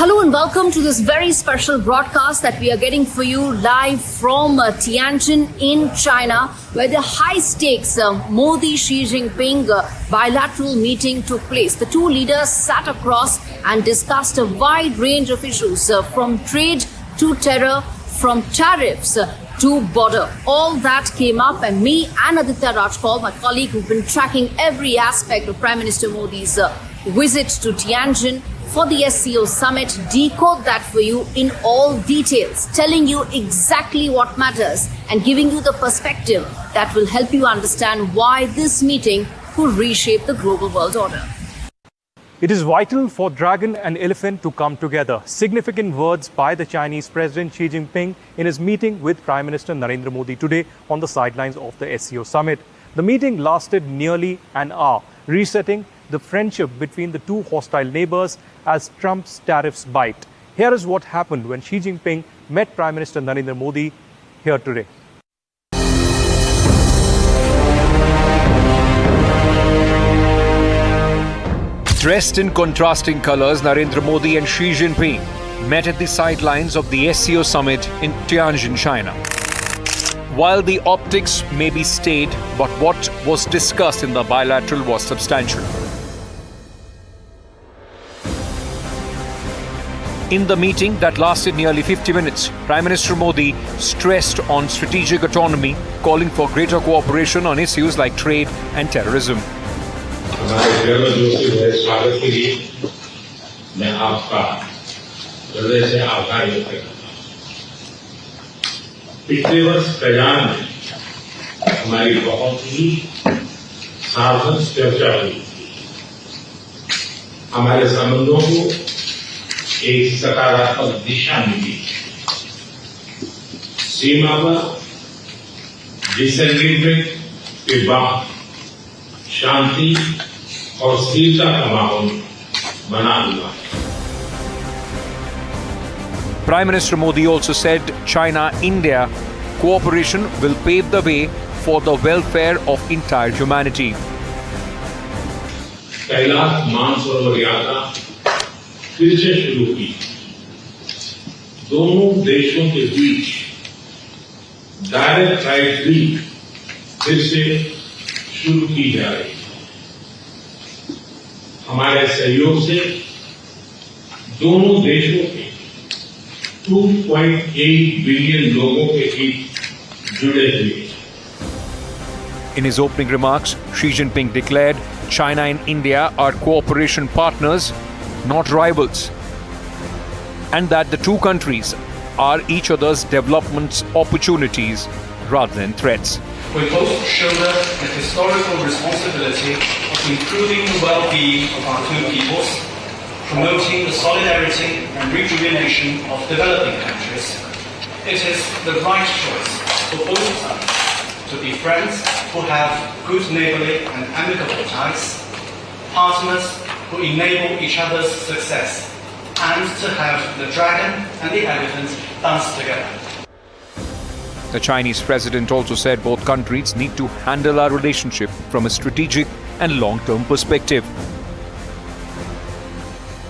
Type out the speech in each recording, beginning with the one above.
Hello and welcome to this very special broadcast that we are getting for you live from Tianjin in China, where the high-stakes Modi-Xi Jinping bilateral meeting took place. The two leaders sat across and discussed a wide range of issues, from trade to terror, from tariffs to border. All that came up, and me and Aditya Rajpal, my colleague, who've been tracking every aspect of Prime Minister Modi's visit to Tianjin for the SCO summit, decode that for you in all details, telling you exactly what matters and giving you the perspective that will help you understand why this meeting could reshape the global world order. It is vital for dragon and elephant to come together. Significant words by the Chinese President Xi Jinping in his meeting with Prime Minister Narendra Modi today on the sidelines of the SCO summit. The meeting lasted nearly an hour, resetting the friendship between the two hostile neighbors as Trump's tariffs bite. Here is what happened when Xi Jinping met Prime Minister Narendra Modi here today. Dressed in contrasting colors, Narendra Modi and Xi Jinping met at the sidelines of the SCO summit in Tianjin, China. While the optics may be staid, but what was discussed in the bilateral was substantial. In the meeting that lasted nearly 50 minutes, Prime Minister Modi stressed on strategic autonomy, calling for greater cooperation on issues like trade and terrorism. पिछले वर्ष कल्याण में हमारी बहुत ही सार्थक चर्चा हुई। हमारे संबंधों को एक सकारात्मक दिशा मिली। सीमा पर डिसएग्रीमेंट के बाद शांति और स्थिरता का माहौल बना हुआ। Prime Minister Modi also said China-India cooperation will pave the way for the welfare of entire humanity. Kailash Mansarovar यात्रा फिर से शुरू की। दोनों देशों के बीच डायरेक्ट फ्लाइट भी फिर से शुरू की जा रही है। हमारे सहयोग से दोनों देशों के 2.8 बिलियन लोगों के हित जुड़े हुए हैं। In his opening remarks, Xi Jinping declared China and India are cooperation partners, not rivals, and that the two countries are each other's development opportunities rather than threats. We both shoulder the historical responsibility of improving the well-being of our two peoples, promoting the solidarity and rejuvenation of developing countries. It is the right choice for both sides to be friends who have good neighborly and amicable ties, partners who enable each other's success, and to have the dragon and the elephant dance together. The Chinese president also said both countries need to handle our relationship from a strategic and long-term perspective.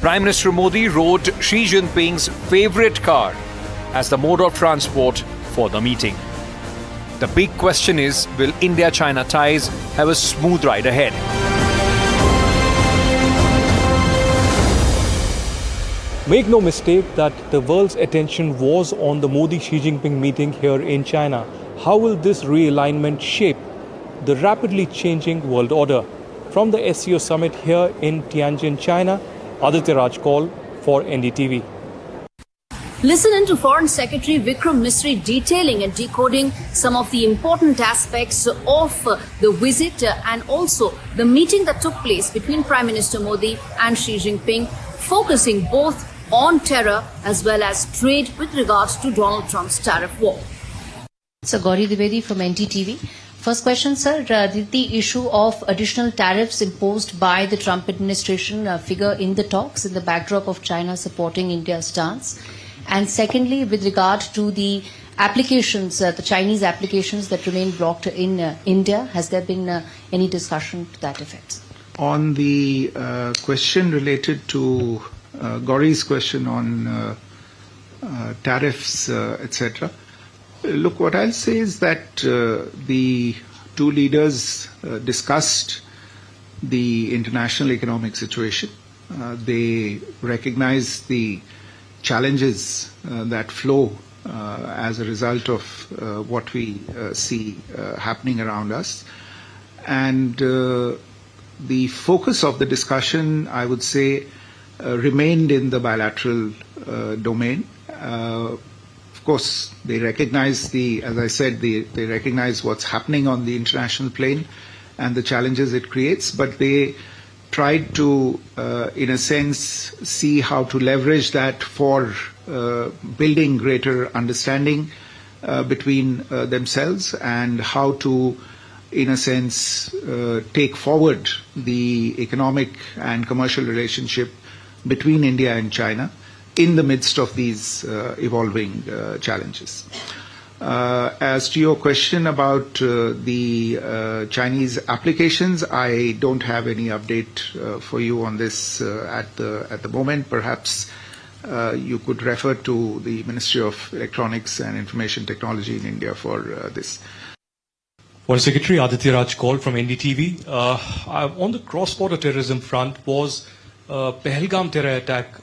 Prime Minister Modi rode Xi Jinping's favorite car as the mode of transport for the meeting. The big question is, will India-China ties have a smooth ride ahead? Make no mistake that the world's attention was on the Modi-Xi Jinping meeting here in China. How will this realignment shape the rapidly changing world order? From the SCO summit here in Tianjin, China, Aditya Rajpal for NDTV. Listen in to Foreign Secretary Vikram Misri detailing and decoding some of the important aspects of the visit and also the meeting that took place between Prime Minister Modi and Xi Jinping, focusing both on terror as well as trade with regards to Donald Trump's tariff war. So, Gauri Dwivedi from NDTV. First question, sir. Did the issue of additional tariffs imposed by the Trump administration figure in the talks in the backdrop of China supporting India's stance? And secondly, with regard to the applications, the Chinese applications that remain blocked in India, has there been any discussion to that effect? On the question related to Gauri's question on tariffs, etc. Look, what I'll say is that the two leaders discussed the international economic situation. They recognize the challenges that flow as a result of what we see happening around us. And the focus of the discussion, I would say, remained in the bilateral domain. Of course, they recognize as I said, they recognize what's happening on the international plane and the challenges it creates, but they tried to, in a sense, see how to leverage that for building greater understanding between themselves and how to, in a sense, take forward the economic and commercial relationship between India and China in the midst of these evolving challenges. As to your question about the Chinese applications, I don't have any update for you on this at the moment. Perhaps you could refer to the Ministry of Electronics and Information Technology in India for this. Foreign Secretary Aditya Raj Kaul from NDTV. On the cross-border terrorism front, was Pahalgam terror attack,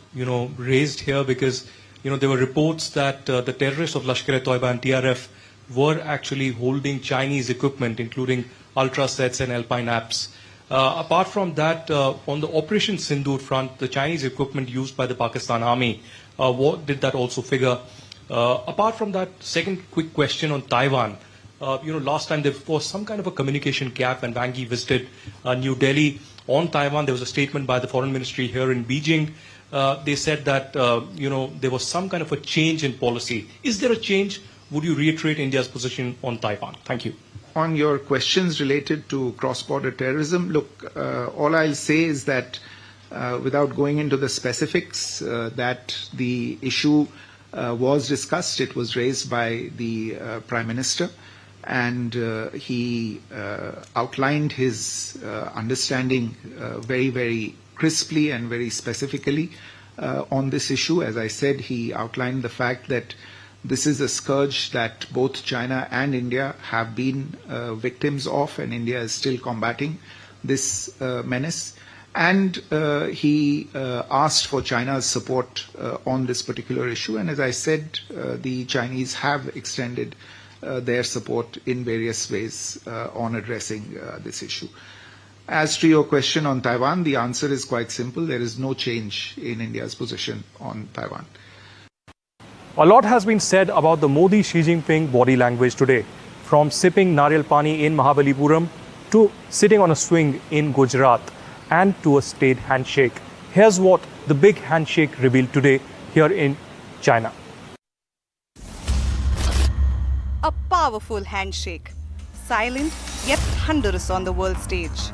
raised here because, there were reports that the terrorists of Lashkar-e-Toiba and TRF were actually holding Chinese equipment, including ultra sets and alpine apps. Apart from that, on the Operation Sindoor front, the Chinese equipment used by the Pakistan Army, what did that also figure? Apart from that, second quick question on Taiwan. Last time there was some kind of a communication gap when Wang Yi visited New Delhi. On Taiwan, there was a statement by the Foreign Ministry here in Beijing. They said that, there was some kind of a change in policy. Is there a change? Would you reiterate India's position on Taiwan? Thank you. On your questions related to cross-border terrorism, look, all I'll say is that without going into the specifics, that the issue was discussed. It was raised by the Prime Minister, and he outlined his understanding very, very crisply and very specifically on this issue. As I said, he outlined the fact that this is a scourge that both China and India have been victims of, and India is still combating this menace. And he asked for China's support on this particular issue. And as I said, the Chinese have extended their support in various ways on addressing this issue. As to your question on Taiwan, the answer is quite simple. There is no change in India's position on Taiwan. A lot has been said about the Modi-Xi Jinping body language today, from sipping Nariyal Pani in Mahabalipuram to sitting on a swing in Gujarat and to a state handshake. Here's what the big handshake revealed today here in China. A powerful handshake, silent yet thunderous on the world stage.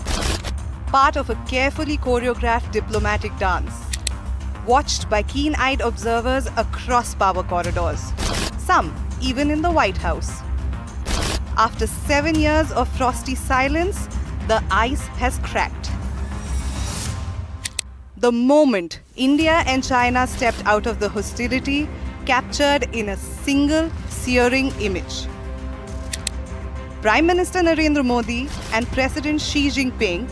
Part of a carefully choreographed diplomatic dance, watched by keen-eyed observers across power corridors, some even in the White House. After 7 years of frosty silence, the ice has cracked. The moment India and China stepped out of the hostility, captured in a single searing image. Prime Minister Narendra Modi and President Xi Jinping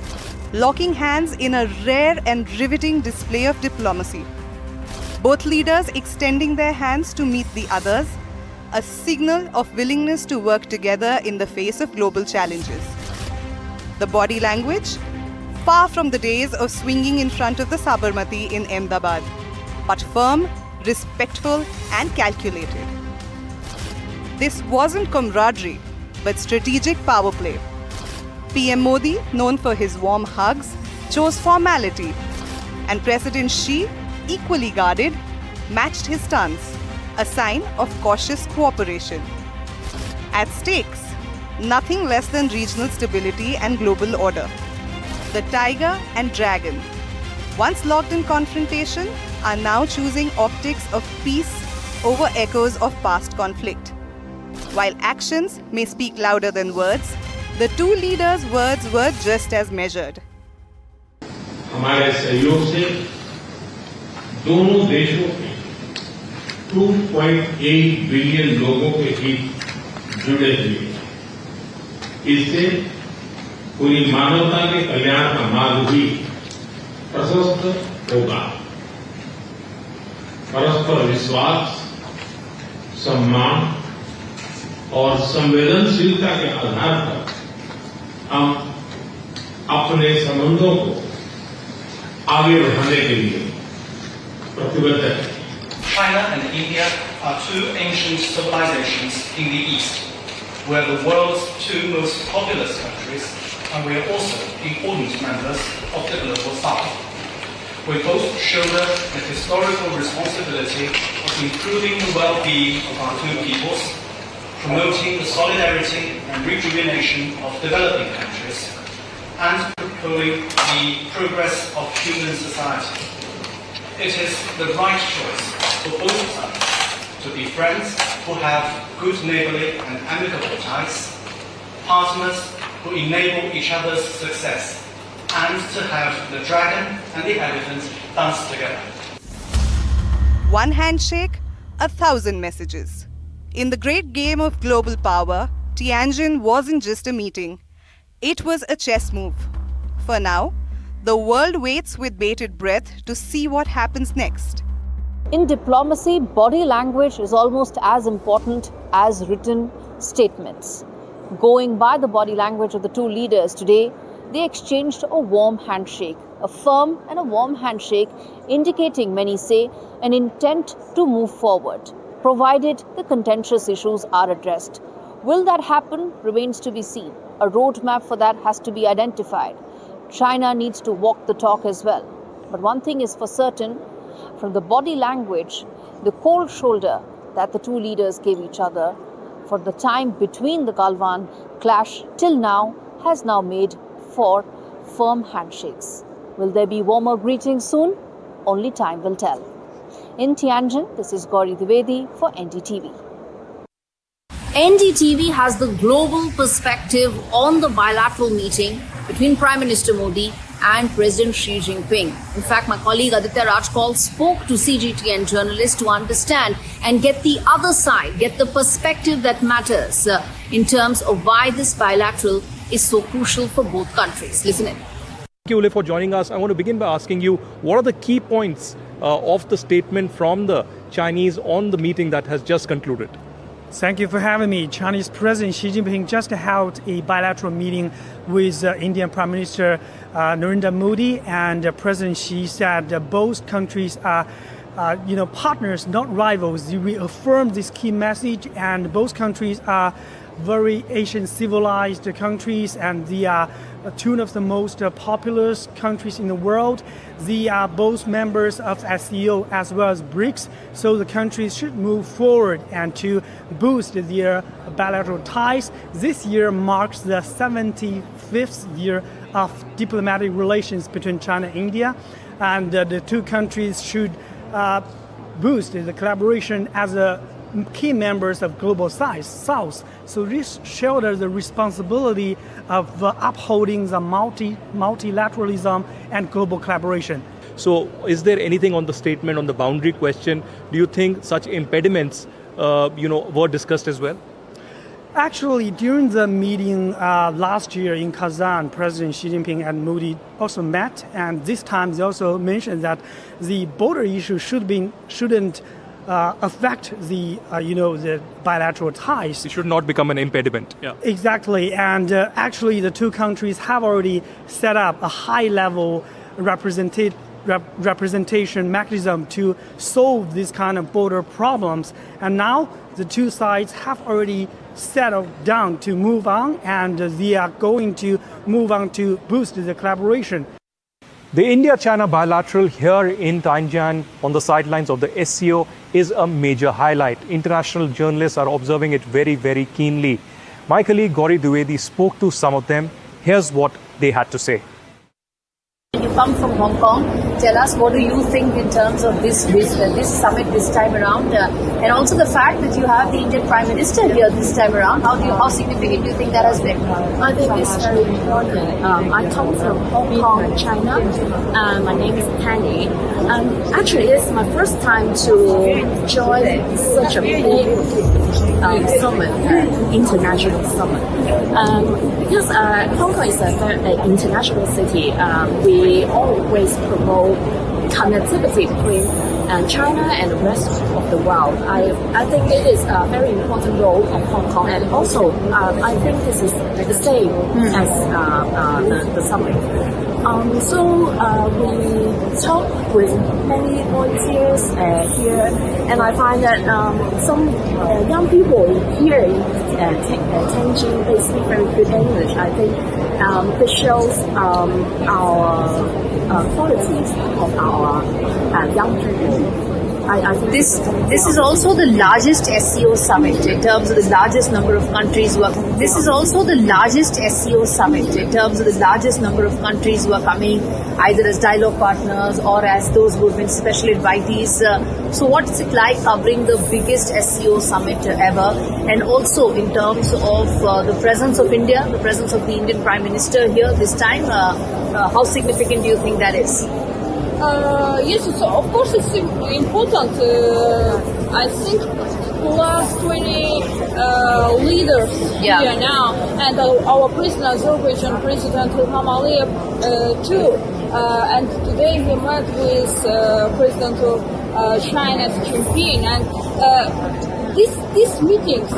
locking hands in a rare and riveting display of diplomacy. Both leaders extending their hands to meet the others, a signal of willingness to work together in the face of global challenges. The body language, far from the days of swinging in front of the Sabarmati in Ahmedabad, but firm, respectful and calculated. This wasn't camaraderie, but strategic power play. PM Modi, known for his warm hugs, chose formality, and President Xi, equally guarded, matched his stance, a sign of cautious cooperation. At stakes, nothing less than regional stability and global order. The tiger and dragon, once locked in confrontation, are now choosing optics of peace over echoes of past conflict. While actions may speak louder than words, the two leaders' words were just as measured. हमारे सहयोग से दोनों देशों के 2.8 billion लोगों के हित जुड़े हुए हैं। इससे पूरी मानवता के कल्याण का मार्ग भी प्रशस्त होगा। परस्पर विश्वास, सम्मान और संवेदनशीलता के आधार पर हम अपने संबंधों को आगे बढ़ाने के लिए प्रतिबद्ध हैं। China and India are two ancient civilizations in the East. We are the world's two most populous countries, and we are also important members of the global South. We both shoulder the historical responsibility of improving the well-being of our two peoples, promoting the solidarity and rejuvenation of developing countries, and propelling the progress of human society. It is the right choice for both sides to be friends who have good neighborly and amicable ties, partners who enable each other's success, and to have the dragon and the elephant dance together. One handshake, 1,000 messages. In the great game of global power, Tianjin wasn't just a meeting. It was a chess move. For now, the world waits with bated breath to see what happens next. In diplomacy, body language is almost as important as written statements. Going by the body language of the two leaders today, they exchanged a warm handshake, a firm and a warm handshake, indicating, many say, an intent to move forward, provided the contentious issues are addressed. Will that happen remains to be seen. A roadmap for that has to be identified. China needs to walk the talk as well. But one thing is for certain, from the body language, the cold shoulder that the two leaders gave each other for the time between the Galwan clash till now has now made for firm handshakes. Will there be warmer greetings soon? Only time will tell. In Tianjin, this is Gauri Dwivedi for NDTV. NDTV has the global perspective on the bilateral meeting between Prime Minister Modi and President Xi Jinping. In fact, my colleague Aditya Rajkal spoke to CGTN journalists to understand and get the other side, get the perspective that matters in terms of why this bilateral is so crucial for both countries. Listen in. Thank you, Ule, for joining us. I want to begin by asking you, what are the key points of the statement from the Chinese on the meeting that has just concluded? Thank you for having me. Chinese President Xi Jinping just held a bilateral meeting with Indian Prime Minister Narendra Modi, and President Xi said both countries are partners, not rivals. He reaffirmed this key message, and both countries are very Asian civilized countries, and they are two of the most populous countries in the world. They are both members of SCO as well as BRICS, so the countries should move forward and to boost their bilateral ties. This year marks the 75th year of diplomatic relations between China and India, and the two countries should boost the collaboration as key members of global South. So this shoulders the responsibility of upholding the multilateralism and global collaboration. So is there anything on the statement on the boundary question? Do you think such impediments were discussed as well? Actually, during the meeting last year in Kazan, President Xi Jinping and Modi also met, and this time they also mentioned that the border issue shouldn't affect the bilateral ties. It should not become an impediment. Yeah. Exactly, and actually the two countries have already set up a high-level representation mechanism to solve these kind of border problems, and now the two sides have already settled down to move on, and they are going to move on to boost the collaboration. The India-China bilateral here in Tianjin on the sidelines of the SCO is a major highlight. International journalists are observing it very, very keenly. My colleague Gauri Dwivedi spoke to some of them. Here's what they had to say. You come from Hong Kong. Tell us, what do you think in terms of this summit this time around, and also the fact that you have the Indian Prime Minister here this time around? How significant do you think that has been? I think it's very important. I come from Hong Kong, China. My name is Tanny. Actually, it's my first time to join such a big summit, international summit. Because Hong Kong is a very international city, we always promote connectivity between China and the rest of the world. I think it is a very important role of Hong Kong, and also I think this is the same as the summit. So we talk with many volunteers here, and I find that some young people here in Tianjin, they speak very good English. I think this shows our qualities of our young people. I think this is also the largest SCO summit in terms of the largest number of countries who are. This is also the largest SCO summit in terms of the largest number of countries who are coming either as dialogue partners or as those who have been special invitees. So what's it like covering the biggest SCO summit ever, and also in terms of the presence of India, the presence of the Indian Prime Minister here this time? How significant do you think that is? Yes, so of course it's important. I think plus 20 leaders here now, and our President, Azerbaijan President Ilham Aliyev too. And today he met with President of China Xi Jinping, and these meetings,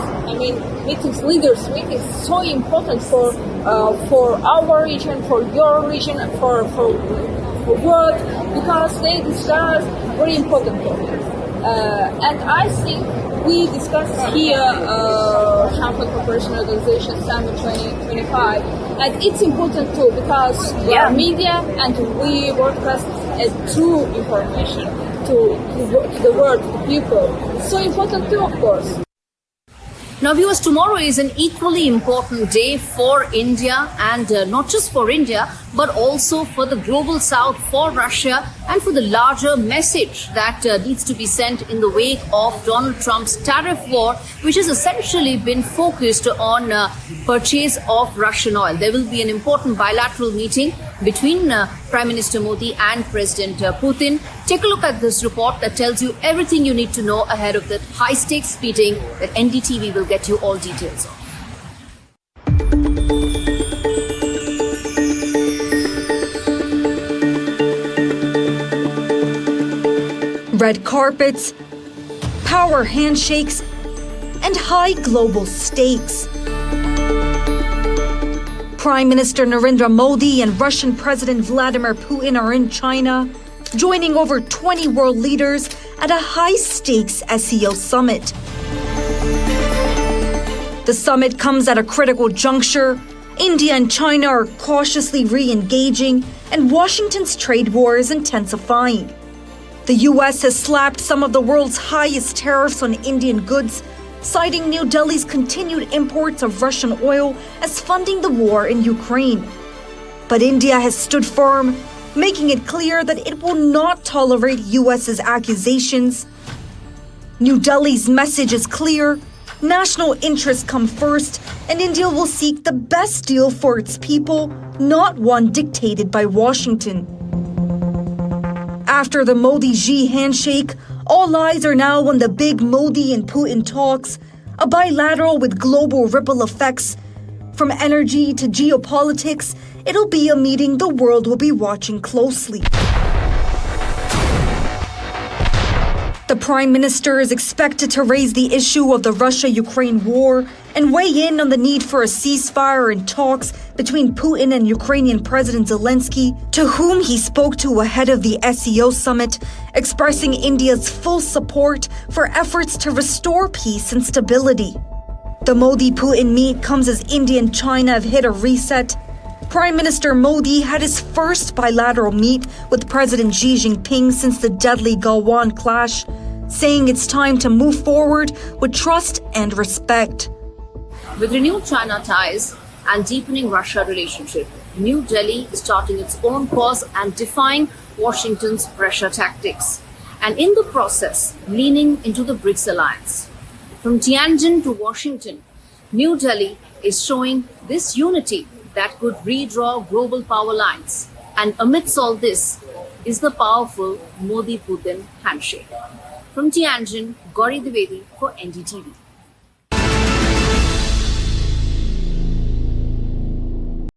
leaders meetings, so important for our region, for your region, for world, because they discuss very important topics. And I think we discussed here Shanghai Cooperation Organization Summit 2025, and it's important too because we are media and we broadcast true information to the world, to the people. It's so important too, of course. Now, viewers, tomorrow is an equally important day for India, and not just for India, but also for the global south, for Russia, and for the larger message that needs to be sent in the wake of Donald Trump's tariff war, which has essentially been focused on purchase of Russian oil. There will be an important bilateral meeting between Prime Minister Modi and President Putin. Take a look at this report that tells you everything you need to know ahead of that high-stakes meeting that NDTV will get you all details of. Red carpets, power handshakes, and high global stakes. Prime Minister Narendra Modi and Russian President Vladimir Putin are in China, joining over 20 world leaders at a high-stakes SCO summit. The summit comes at a critical juncture. India and China are cautiously re-engaging, and Washington's trade war is intensifying. The US has slapped some of the world's highest tariffs on Indian goods, citing New Delhi's continued imports of Russian oil as funding the war in Ukraine. But India has stood firm, making it clear that it will not tolerate US's accusations. New Delhi's message is clear: national interests come first, and India will seek the best deal for its people, not one dictated by Washington. After the Modi-Xi handshake, all eyes are now on the big Modi and Putin talks, a bilateral with global ripple effects. From energy to geopolitics, it'll be a meeting the world will be watching closely. The Prime Minister is expected to raise the issue of the Russia-Ukraine war and weigh in on the need for a ceasefire in talks between Putin and Ukrainian President Zelensky, to whom he spoke to ahead of the SCO summit, expressing India's full support for efforts to restore peace and stability. The Modi-Putin meet comes as India and China have hit a reset. Prime Minister Modi had his first bilateral meet with President Xi Jinping since the deadly Galwan clash, saying it's time to move forward with trust and respect. With renewed China ties and deepening Russia relationship, New Delhi is charting its own course and defying Washington's pressure tactics, and in the process, leaning into the BRICS alliance. From Tianjin to Washington, New Delhi is showing this unity that could redraw global power lines. And amidst all this is the powerful Modi-Putin handshake. From Tianjin, Gauri Dwivedi for NDTV.